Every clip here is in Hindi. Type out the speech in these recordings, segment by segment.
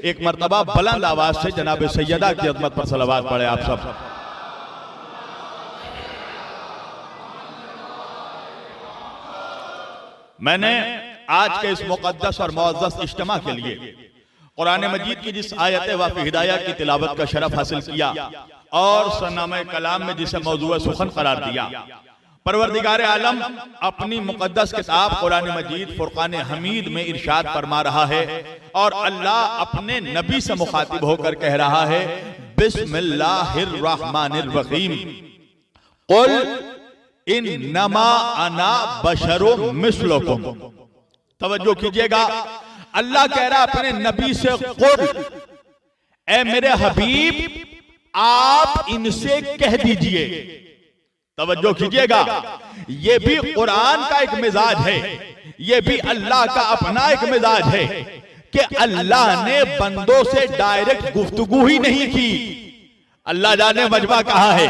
एक मर्तबा बुलंद आवाज से जनाब सैयदा की अज़मत पर सलावत पढ़े आप सब। मैंने आज के इस मुक़द्दस और मुअज़्ज़ज़ इज्तिमा के लिए कुरान मजीद की जिस आयत वाफ़ी हिदाया की तिलावत का शरफ हासिल किया और सरनामे कलाम में जिसे मौज़ूए सुखन करार दिया, परवरदिगार आलम अपनी मुक़द्दस किताब कुरान मजीद फुरक़ान हमीद में इरशाद फरमा रहा है और अल्लाह अपने नबी से मुखातिब होकर कह रहा है, बिस्मिल्लाहिर रहमानिर रहीम, कुल इन्नमा अना बशरुम मिस्लुकुम। तवज्जो कीजिएगा, अल्लाह कह रहा अपने नबी से, कुल ए मेरे हबीब आप इनसे कह दीजिए। तवज्जो कीजिएगा, ये भी कुरान का एक मिजाज है, ये भी अल्लाह का अपना एक मिजाज है कि अल्लाह ने बंदों से डायरेक्ट गुफ्तगू ही नहीं की। अल्लाह जाने मजमा कहा है,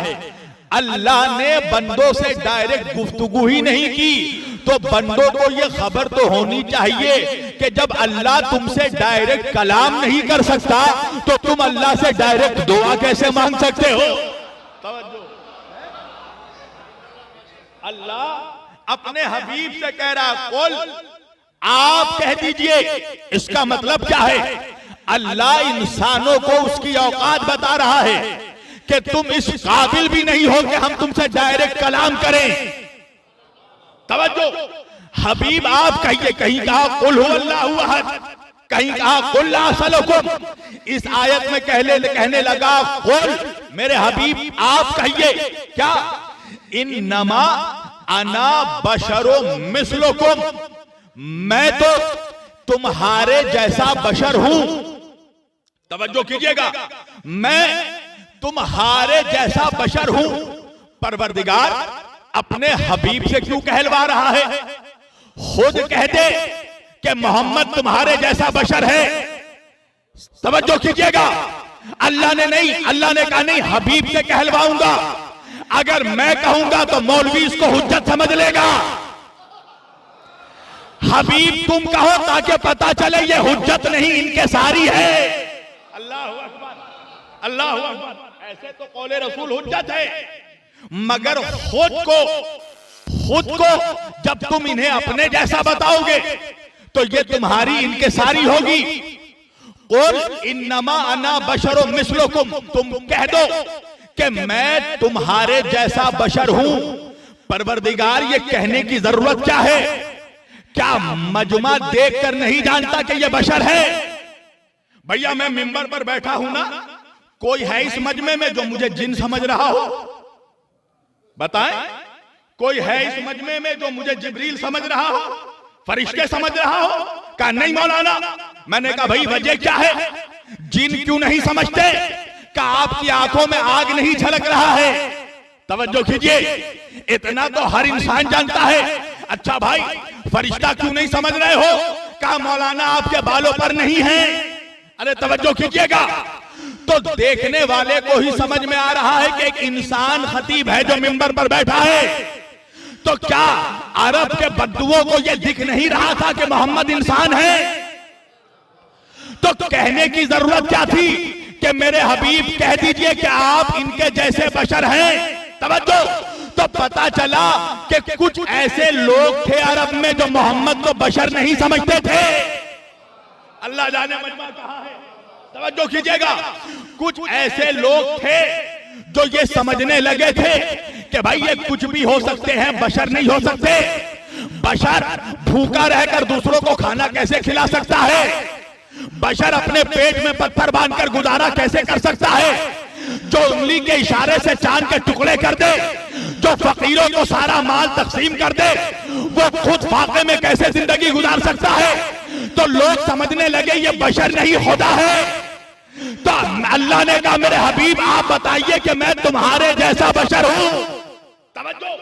अल्लाह ने बंदों से डायरेक्ट गुफ्तगू ही नहीं की, तो बंदों को ये खबर तो होनी चाहिए कि जब अल्लाह तुमसे डायरेक्ट कलाम नहीं कर सकता तो तुम अल्लाह से डायरेक्ट दुआ कैसे मांग सकते हो। अल्लाह अपने हबीब से कह रहा, कुल आप कह दीजिए। इसका मतलब क्या है? अल्लाह इंसानों को उसकी औकात बता रहा है कि तुम इस काबिल भी नहीं हो कि हम तुमसे डायरेक्ट कलाम करें। तवज्जो, हबीब आप कहिए, कहीं कहा कुल हुवल्लाहु अहद, कहीं कहा कुल ला असलकुम। इस आयत में कहने लगा, कुल मेरे हबीब आप कहिए क्या, इन्नमा अना बशरुम मिस्लुकुम, मैं तो तुम्हारे जैसा बशर हूं। तवज्जो कीजिएगा, मैं तुम्हारे जैसा बशर हूं। परवरदिगार अपने हबीब से क्यों कहलवा रहा है? खुद कह दे कि मोहम्मद तुम्हारे जैसा बशर है। तवज्जो कीजिएगा, अल्लाह ने नहीं, अल्लाह ने कहा नहीं हबीब से कहलवाऊंगा। अगर मैं कहूंगा तो मौलवी इसको हुज्जत समझ लेगा। हबीब तुम कहो ताकि पता चले ये हुज्जत नहीं इनके सारी है। अल्लाह हू अकबर, अल्लाह हू अकबर। ऐसे तो कौले रसूल हुज्जत है, मगर खुद को जब तुम इन्हें अपने जैसा बताओगे तो ये तुम्हारी इनके सारी होगी। कुल इन्नमा अना बशरुम मिस्लुकुम, तुम कह दो कि मैं तुम्हारे जैसा बशर हूं। परवरदिगार ये कहने की जरूरत क्या है? क्या मजमा देखकर नहीं जानता कि ये बशर है? भैया मैं मिंबर पर बैठा हूं ना, कोई है इस मजमे में जो मुझे जिन समझ रहा हो? बताएं, कोई है इस मजमे में जो मुझे जिब्रील समझ रहा हो, फरिश्ते समझ रहा हो? कहा नहीं मौलाना। मैंने कहा भाई वजह क्या है, जिन क्यों नहीं समझते? कहा आपकी आंखों में आग नहीं झलक रहा है। तवज्जो कीजिए, इतना तो हर इंसान जानता है। अच्छा भाई फरिश्ता क्यों नहीं समझ रहे हो? कहा मौलाना आपके बालों पर नहीं है। अरे तवज्जो कीजिएगा, तो देखने वाले को ही समझ में आ रहा है कि एक इंसान खतीब है जो मिंबर पर बैठा है। तो क्या अरब के बद्दुओं को यह दिख नहीं रहा था कि मोहम्मद इंसान है? तो कहने की जरूरत क्या थी कि मेरे हबीब कह दीजिए कि आप इनके जैसे बशर हैं। तवज्जो, तो पता चला कि कुछ ऐसे लोग थे अरब में जो मोहम्मद को बशर नहीं समझते थे। अल्लाह जाने मजमा कहा है। तवज्जो कीजिएगा, कुछ ऐसे लोग थे जो ये समझने लगे थे कि भाई ये कुछ भी हो सकते हैं, बशर नहीं हो सकते। बशर भूखा रहकर दूसरों को खाना कैसे खिला सकता है? बशर अपने पेट में पत्थर बांधकर गुजारा कैसे कर सकता है? जो उंगली के इशारे से चांद के टुकड़े कर दे, जो फकीरों को सारा माल तकसीम कर दे, वो खुद फाके में कैसे जिंदगी गुजार सकता है? तो लोग समझने लगे ये बशर नहीं खुदा है। तो अल्लाह ने कहा मेरे हबीब आप बताइए कि मैं तुम्हारे जैसा बशर हूं। तवज्जो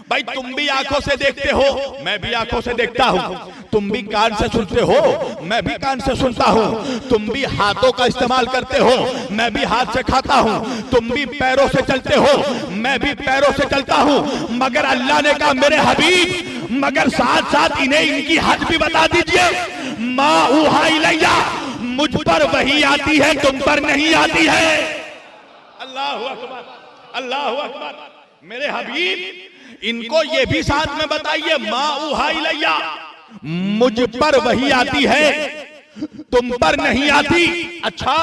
भाई, तुम भी आंखों से देखते हो, मैं भी आंखों से देखता हूं। तुम भी कान से सुनते हो, मैं भी कान से सुनता हूं। तुम भी हाथों का इस्तेमाल करते हो, मैं भी हाथ से खाता हूं। तुम भी पैरों से चलते हो, मैं भी पैरों से चलता हूं। मगर अल्लाह ने कहा मेरे हबीब, मगर साथ साथ इन्हें इनकी हद भी बता दीजिए। मा उहा इलैया मुझ पर वही आती है, तुम पर नहीं आती है। अल्लाहु अकबर, अल्लाहु अकबर। मेरे हबीब इनको ये भी साथ में बताइए, मा उहा इलैया, मुझ पर वही आती है, तुम पर नहीं आती। अच्छा,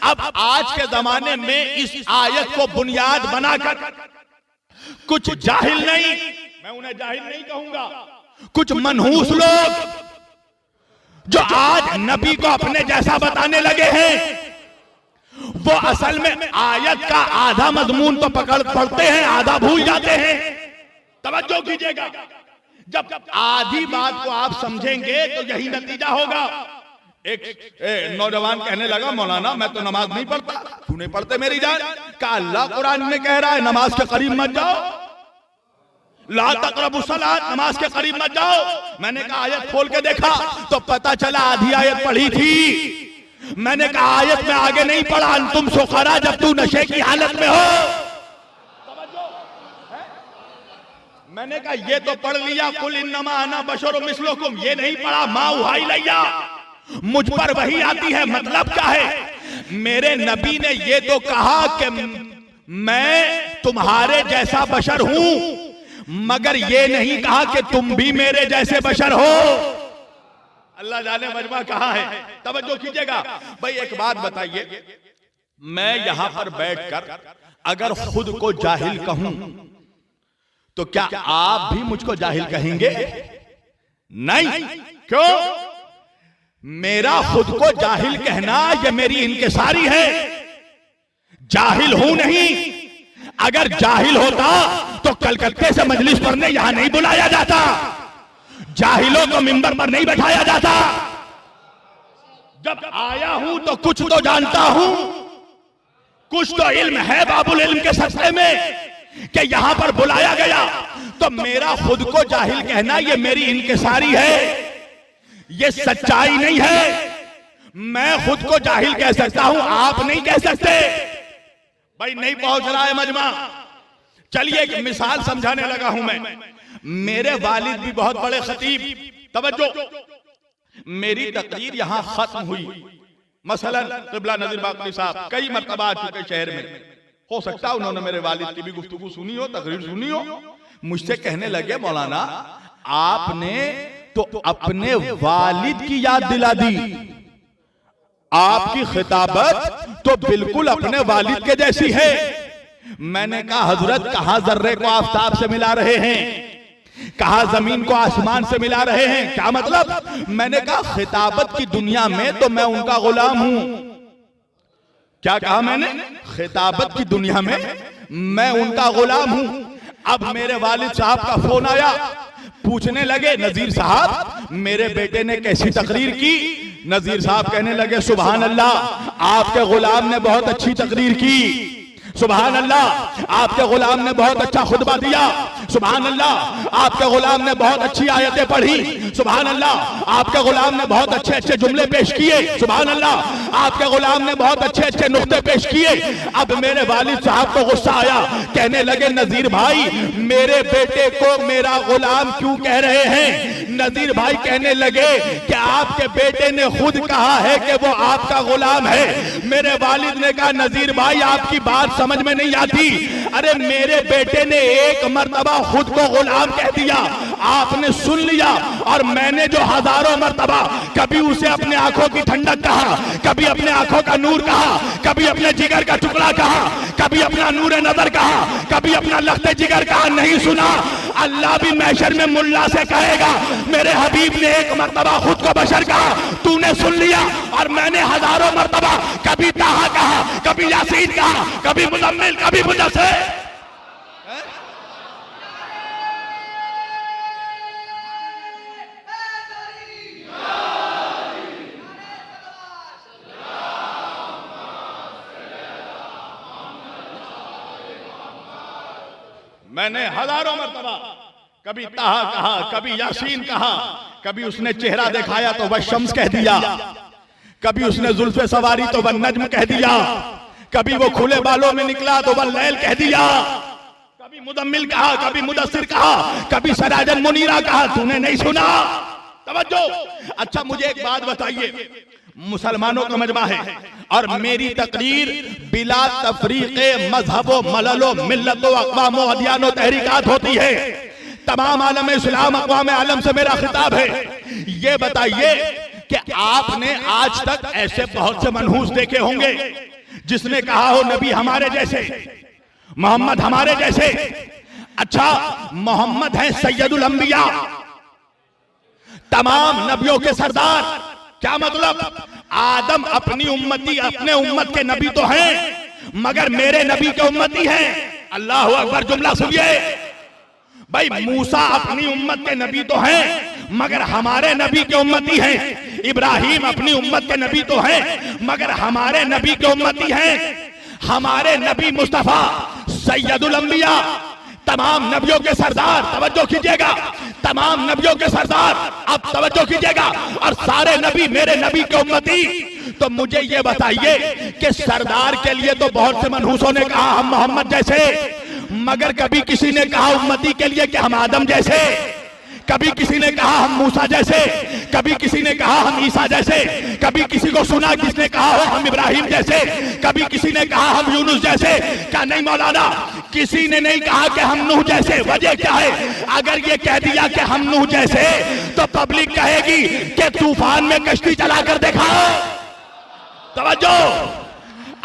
अब आज के जमाने में इस आयत को बुनियाद बनाकर कुछ जाहिल नहीं, मैं उन्हें जाहिल नहीं कहूंगा, कुछ मनहूस लोग जो आज नबी को अपने जैसा बताने लगे हैं, वो असल में आयत का आधा मजमून तो पढ़ते हैं, आधा भूल जाते हैं। तवज्जो कीजिएगा, जब आधी बात को आप समझेंगे तो यही नतीजा होगा। एक नौजवान कहने लगा, मौलाना मैं तो नमाज नहीं पढ़ता। क्यों नहीं पढ़ते मेरी जान? कहा अल्लाह कुरान में कह रहा है नमाज के करीब मत जाओ, ला तक़रबु सलात, नमाज के करीब मत जाओ। मैंने कहा आयत खोल के देखा तो पता चला आधी आयत पढ़ी थी। मैंने कहा आयत में आगे नहीं पढ़ा, अंतुम सुखरा, जब तू नशे की हालत में हो। मैंने कहा ये तो पढ़ लिया, कुल इन्नमा अना बशरुम मिस्लुकुम, ये नहीं पढ़ा मा उहा इलैया, मुझ पर वही आती है। मतलब क्या है? मेरे नबी ने ये तो कहा कि मैं तुम्हारे जैसा बशर हूं, मगर ये नहीं कहा कि तुम भी मेरे जैसे बशर हो। अल्लाह जाने मजमा कहा है। तवज्जो कीजिएगा भाई, एक बात बताइए, मैं यहां पर बैठकर अगर खुद को जाहिल कहूं तो क्या आप भी मुझको जाहिल कहेंगे? नहीं। क्यों? मेरा खुद को जाहिल कहना ये मेरी इनकिसारी है। जाहिल हूं नहीं। अगर जाहिल होता तो कलकत्ते से मजलिस पढ़ने यहां नहीं बुलाया जाता, जाहिलों को मिंबर पर नहीं बैठाया जाता। जब आया हूं तो कुछ तो जानता हूं, कुछ तो इल्म है बाबुल इल्म के सस्ते में कि यहां पर बुलाया गया। तो मेरा खुद को जाहिल कहना ये मेरी इनकिसारी है, ये सच्चाई नहीं है। मैं खुद को जाहिल कह सकता हूं, आप नहीं कह सकते। भाई नहीं पहुंच रहा है मजमा। चलिए एक मिसाल समझाने लगा हूं मैं। मेरे वालिद भी बहुत बड़े खतीब, तवज्जो, मेरी तकरीर यहां खत्म हुई, मसलन क़िबला नज़ीर बाकरी साहब कई मरतबा आ चुके शहर में, हो सकता है उन्होंने मेरे वालिद की भी गुफ्तगू सुनी हो, तकरीर सुनी हो। मुझसे कहने लगे मौलाना आपने तो अपने वालिद की याद दिला दी, आपकी खिताबत तो बिल्कुल अपने वालिद के जैसी है। मैंने कहा हजरत कहां जर्रे को आफताब से मिला रहे हैं, कहां जमीन को आसमान से मिला रहे हैं? क्या मतलब? मैंने कहा खिताबत की दुनिया में तो मैं उनका गुलाम हूं। क्या कहा मैंने? खिताबत की दुनिया में मैं उनका गुलाम हूं। अब मेरे वालिद साहब का फोन आया, पूछने लगे नजीर साहब मेरे बेटे ने कैसी तकरीर की? नजीर साहब कहने लगे सुभान अल्लाह, आपके गुलाम ने बहुत अच्छी तकरीर की। सुभान अल्लाह, आपके गुलाम ने बहुत अच्छा खुतबा दिया। सुभान अल्लाह, आपके गुलाम ने बहुत अच्छी आयतें पढ़ी। सुभान अल्लाह, आपके गुलाम ने बहुत अच्छे अच्छे जुमले पेश किए। सुभान अल्लाह, आपके गुलाम ने बहुत अच्छे अच्छे नुक्ते पेश किए। अब मेरे वालिद साहब को गुस्सा आया, कहने लगे नजीर भाई मेरे बेटे को मेरा गुलाम क्यों कह रहे हैं? नजीर भाई कहने लगे कि आपके बेटे ने खुद कहा है कि वो आपका गुलाम है। मेरे वालिद ने कहा नजीर भाई आपकी बात समझ में नहीं आती। अरे मेरे बेटे ने एक मर्तबा खुद को गुलाम कह दिया, आपने सुन लिया, और मैंने जो हजारों मर्तबा कभी उसे अपने आंखों की ठंडक कहा, कभी अपने आंखों का नूर कहा, कभी अपने जिगर का टुकड़ा कहा, कभी अपना नूर नजर कहा, कभी अपना लख्ते जिगर कहा, नहीं सुना? अल्लाह भी महशर में मुल्ला से कहेगा मेरे हबीब ने एक मर्तबा खुद को बशर कहा, तूने सुन लिया, और मैंने हजारों मर्तबा कभी ताहा कहा, कभी यासीन कहा, कभी मुज़म्मिल, कभी मुद्दस्सिर। मैंने हजारों मर्तबा कभी ताहा कहा, कभी यासीन कहा, कभी उसने चेहरा दिखाया तो वह शम्स कह दिया, कभी उसने जुल्फे सवारी तो वह नज्म कह दिया, कभी वो खुले बालों में निकला तो वह लैल कह दिया, कभी मुदम्मिल कहा, कभी मुदस्सिर कहा, कभी सराजन मुनीरा कहा। तूने नहीं सुना? तवज्जो। अच्छा मुझे एक बात बताइए, मुसलमानों का मजमा है और मेरी तकरीर बिला तफरीक़े मजहबो मललो मिल्लतो अक़वामो अदियानो तहरीकात होती है। तमाम आलम इस्लाम अक़वाम आलम से मेरा खिताब है, ये बताइए कि आपने आज तक ऐसे बहुत से मनहूस देखे होंगे जिसने कहा हो नबी हमारे जैसे, मोहम्मद हमारे जैसे। अच्छा, मोहम्मद है सैयदुल अंबिया, तमाम नबियों के सरदार। क्या मतलब? आदम अपनी उम्मती, अपने उम्मत के नबी तो हैं मगर मेरे नबी के उम्मती हैं। अल्लाह अकबर, जुमला सुनिए भाई। मूसा अपनी उम्मत के नबी तो हैं मगर हमारे नबी के उम्मती हैं। इब्राहिम अपनी उम्मत के नबी तो हैं मगर हमारे नबी के उम्मती हैं। हमारे नबी मुस्तफा सैयदुल अंबिया, तमाम नबियों के सरदार, तवज्जो कीजिएगा, तमाम नबियों के सरदार, अब तवज्जो कीजिएगा, और सारे नबी मेरे नबी के उम्मती। तो मुझे ये बताइए कि सरदार के लिए तो बहुत से मनहूसों ने कहा हम मोहम्मद जैसे, मगर कभी किसी ने कहा उम्मती के लिए कि हम आदम जैसे, कभी किसी ने कहा हम मूसा जैसे, कभी किसी ने कहा हम ईसा जैसे, कभी किसी को सुना किसने कहा हो हम इब्राहिम जैसे, कभी किसी ने कहा हम यूनुस जैसे। क्या नहीं मौलाना, किसी ने नहीं कहा कि हम नूह जैसे। वजह क्या है? अगर ये कह दिया कि हम नूह जैसे तो पब्लिक कहेगी कि तूफान में कश्ती चलाकर दिखाओ। तवज्जो,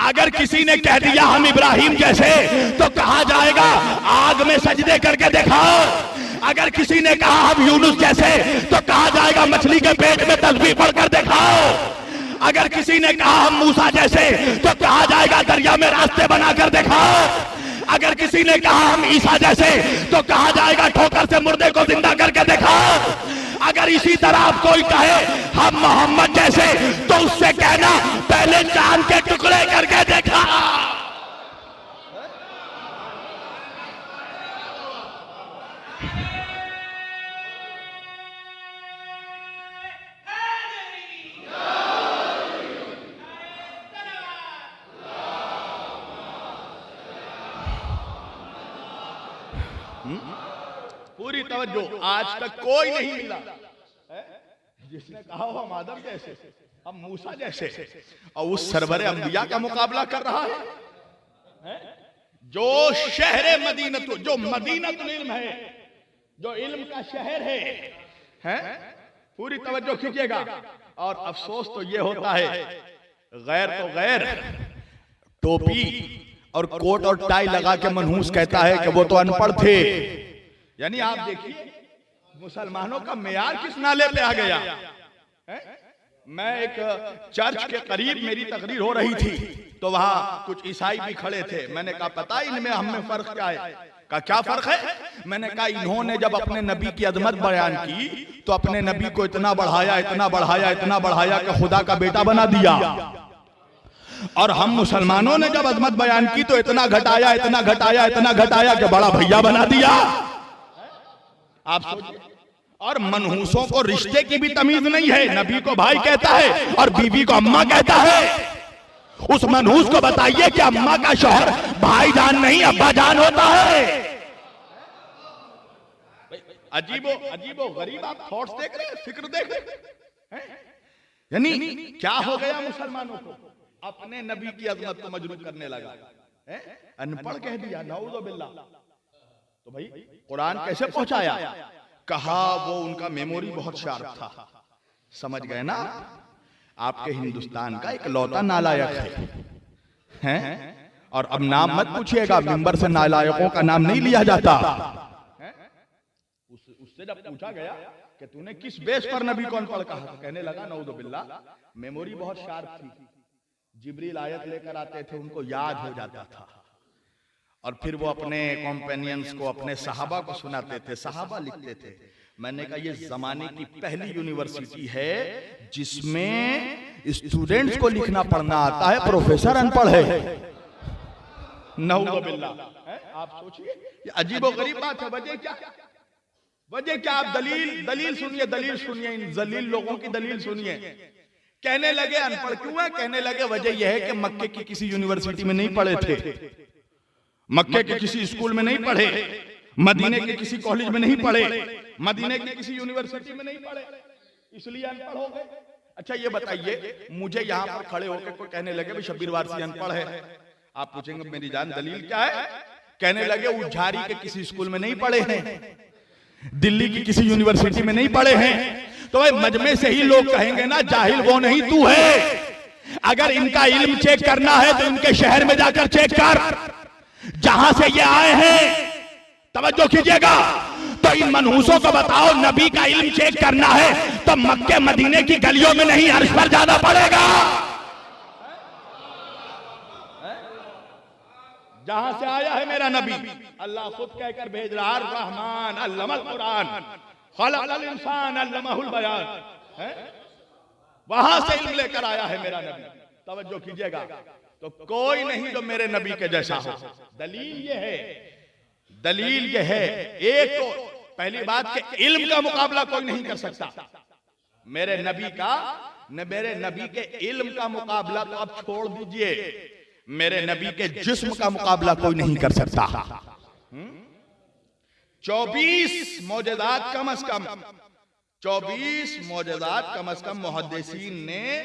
अगर किसी ने कह दिया हम इब्राहिम जैसे तो कहा जाएगा आग में सजदे करके दिखाओ। अगर किसी ने कहा हम यूनुस जैसे तो कहा जाएगा मछली के पेट में तस्बीह पढ़कर दिखाओ। अगर किसी ने कहा हम मूसा जैसे तो कहा जाएगा दरिया में रास्ते बनाकर दिखाओ। अगर किसी ने कहा हम ईसा जैसे तो कहा जाएगा ठोकर से मुर्दे को जिंदा करके दिखाओ। अगर इसी तरह आप कोई कहे हम मोहम्मद जैसे तो उससे कहना पहले चांद के टुकड़े करके देखा। पूरी तवज्जो, आज तक कोई नहीं मिला जिसने कहा हो हम आदम जैसे, हम मूसा जैसे, और उस सरवरे अंबिया का मुकाबला कर रहा है जो शहर मदीनत, जो मदीनतुल इल्म है, जो इल्म का शहर है? पूरी तवज्जो कीजिएगा। और अफसोस तो ये होता है गैर तो गैर टोपी और कोट और टाई लगा के मनहूस कहता है कि वो तो अनपढ़ थे। यानी आप देखिए मुसलमानों का मेयार किस नाले पे आ गया है? मैं एक चर्च के करीब मेरी तकरीर हो रही थी तो वहां कुछ ईसाई भी खड़े थे। मैंने कहा पता इनमें हमें फर्क क्या है? का क्या फर्क है? मैंने कहा इन्होंने जब अपने नबी की अजमत बयान की तो अपने नबी को इतना बढ़ाया, इतना बढ़ाया, इतना बढ़ाया कि खुदा का बेटा बना दिया। और हम मुसलमानों ने जब अजमत बयान की तो इतना घटाया, इतना घटाया, इतना घटाया कि बड़ा भैया बना दिया। आप सोचिए। और मनहूसों को रिश्ते की भी तमीज नहीं है, नबी को भाई कहता है और बीवी को अम्मा कहता है। उस मनहूस को बताइए कि अम्मा का शौहर भाईजान नहीं अब्बा जान होता है। अजीबो गरीब आप थॉट्स देख रहे हैं, फिक्र देख रहे हैं। यानी क्या हो गया मुसलमानों को? अपने नबी की अजमत को मजरूह करने लगा, अनपढ़ कह दिया, नाऊज़ु बिल्लाह। तो भाई कुरान कैसे पहुंचाया? कहा वो उनका मेमोरी बहुत शार्प था। समझ गए ना? आपके हिंदुस्तान का एक लौता नालायक है और अब नाम मत पूछिएगा, मिंबर से नालायकों का नाम नहीं लिया जाता। उससे जब पूछा गया कि तूने किस बेस पर नबी को अनपढ़ कहा, तो कहने लगा नाऊज़ु बिल्लाह मेमोरी बहुत शार्प थी, जिब्रील आयत लेकर आते थे उनको याद हो जाता था और फिर वो अपने कॉम्पेनियंस को, अपने सहाबा को सुनाते थे, सहाबा लिखते थे। मैंने कहा ये जमाने की पहली यूनिवर्सिटी है जिसमें स्टूडेंट्स को लिखना पढ़ना आता है, प्रोफेसर अनपढ़ है। नाऊज़ु बिल्लाह। आप सोचिए ये अजीबोगरीब बात है। वजह क्या? वजह क्या? आप दलील सुनिए, दलील सुनिए, इन जलील लोगों की दलील सुनिए। कहने लगे अनपढ़ क्यों है? कहने लगे वजह यह है कि मक्के की किसी यूनिवर्सिटी में नहीं पढ़े थे, मक्के के किसी स्कूल में नहीं पढ़े, मदीने के किसी कॉलेज में नहीं पढ़े, मदीने की किसी यूनिवर्सिटी में नहीं पढ़े, इसलिए अनपढ़ हो गए। अच्छा ये बताइए, मुझे यहाँ पर खड़े होकर कोई कहने लगे भाई शब्बीर वारसी अनपढ़ है, आप पूछेंगे मेरी जान दलील क्या है? कहने लगे उज्झारी के किसी स्कूल में नहीं पढ़े हैं, दिल्ली की किसी यूनिवर्सिटी में नहीं पढ़े हैं, तो भाई मजमे से ही लोग कहेंगे ना जाहिल वो नहीं तू है। अगर इनका इल्म चेक करना है तो इनके शहर में जाकर चेक कर, जहां से ये आए हैं। तवज्जो कीजिएगा, तो इन मनहूसों को बताओ नबी का इल्म चेक करना है तो मक्के मदीने की गलियों में नहीं अर्श पर जाना पड़ेगा, जहां से आया है मेरा नबी। अल्लाह खुद कहकर भेज रहा है रहमान अल्लमल कुरान खलक़ल इंसान अल्लमहुल बयान, वहां से इल्म लेकर आया है मेरा नबी। तवज्जो कीजिएगा, तो कोई नहीं जो मेरे नबी के जैसा हो। दलील ये है एक तो पहली बात के इल्म का मुकाबला कोई नहीं कर सकता, मेरे नबी के इल्म का मुकाबला तो आप छोड़ दीजिए, मेरे नबी के जिस्म का मुकाबला कोई नहीं कर सकता। 24 मौजज़ात कम अज कम 24 मौजज़ात कम अज कम मुहद्दिसीन ने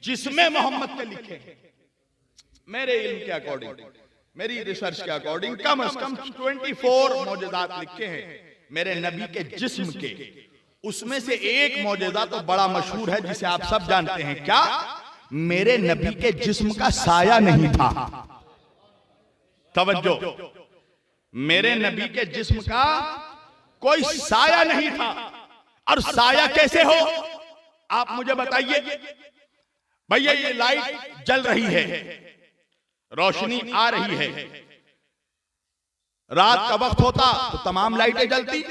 जिस्मे मोहम्मद के लिखे हैं। मेरे इल्म के अकॉर्डिंग, मेरी रिसर्च के अकॉर्डिंग कम अज कम 24 मौजज़ात लिखे हैं मेरे नबी के जिस्म के। उसमें से एक मौजज़ा तो बड़ा मशहूर है जिसे आप सब जानते हैं, क्या? मेरे नबी के जिस्म का साया नहीं था। तवज्जो, मेरे नबी के जिस्म का कोई साया नहीं था। और साया कैसे हो आप मुझे बताइए। भैया ये लाइट जल रही है, रोशनी आ रही है, रात का वक्त होता तो तमाम लाइटें जलती,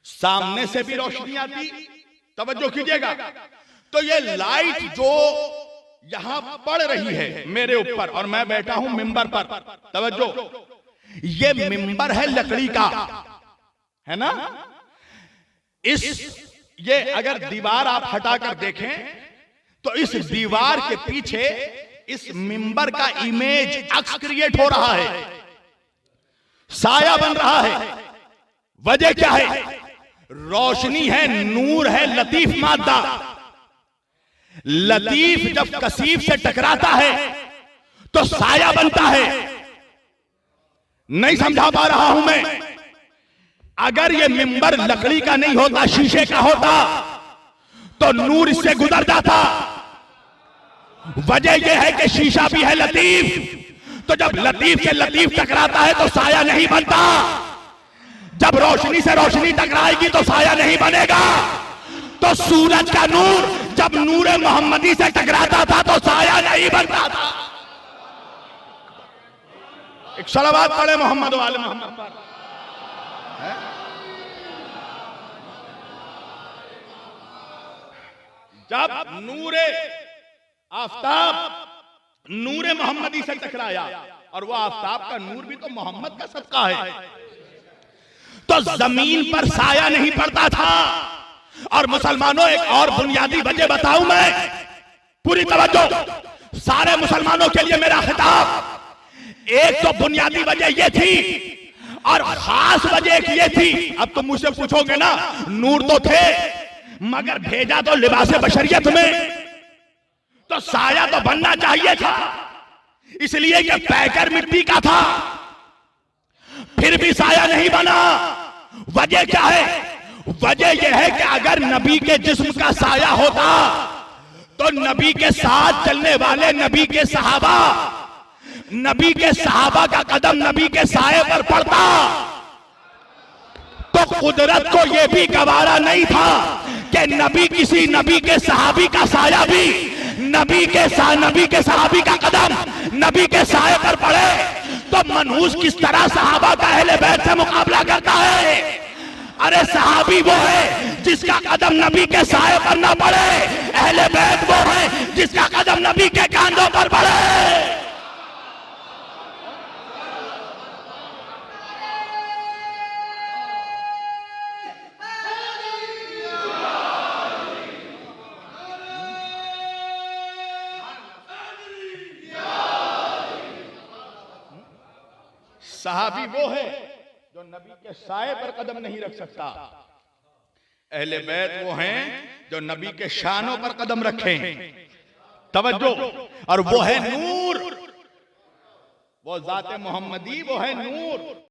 सामने से भी रोशनी आती। तवज्जो कीजिएगा, तो ये लाइट जो यहां पड़ रही है मेरे ऊपर और मैं बैठा हूं मिंबर पर, तवज्जो, ये मिंबर है लकड़ी का, है ना? ये अगर दीवार आप हटाकर देखें तो इस दीवार के पीछे इस मिंबर का इमेज अक्स क्रिएट हो रहा है, साया बन रहा है। वजह क्या है? रोशनी है, नूर है, लतीफ मादा। लतीफ जब कसीफ से टकराता है तो साया बनता है। नहीं समझा पा रहा हूं मैं। अगर ये मिंबर लकड़ी का नहीं होता, शीशे का होता, तो नूर इससे गुजर जाता। वजह यह है कि शीशा भी है लतीफ, तो जब लतीफ से लतीफ टकराता है तो साया नहीं बनता। जब रोशनी से रोशनी टकराएगी तो साया नहीं बनेगा। तो सूरज का नूर जब नूरे मोहम्मदी से टकराता था तो साया नहीं बनता था। एक सलावत पढ़े मोहम्मद वाले मोहम्मद पर। जब नूरे आफताब नूरे मोहम्मदी से टकराया, और वो आफताब का नूर भी तो मोहम्मद का सदका है, तो जमीन पर साया नहीं पड़ता था। और मुसलमानों, एक और बुनियादी वजह बताऊं मैं, पूरी तवज्जो, सारे मुसलमानों के लिए मेरा खिताब। एक तो बुनियादी वजह ये थी और खास वजह एक ये थी। अब तुम मुझसे पूछोगे ना, नूर तो थे मगर भेजा तो लिबासे बशरियत में, तो साया तो बनना चाहिए था, इसलिए कि पैकर मिट्टी का था, फिर भी साया नहीं बना। वजह क्या है? वजह यह है कि अगर नबी के जिस्म का साया होता तो नबी के साथ चलने वाले नबी के सहाबा का कदम नबी के साये पर पड़ता। तो कुदरत को यह भी गवारा नहीं था कि नबी के सहाबी का साया भी नबी के सहाबी का कदम नबी के साये पर पड़े। तो मनहूस किस तरह सहाबा का अहले बैत से मुकाबला करता है? अरे सहाबी वो है जिसका कदम नबी के साये पर ना पड़े, अहले बैत वो है जिसका कदम नबी के कांधों पर पड़े। सहाबी वो है जो नबी के साये पर कदम नहीं रख सकता। अहले बैत वो हैं जो नबी के शानों पर कदम रखें। तवज्जो, और वो है नूर, वो जाते मोहम्मदी, वो है नूर।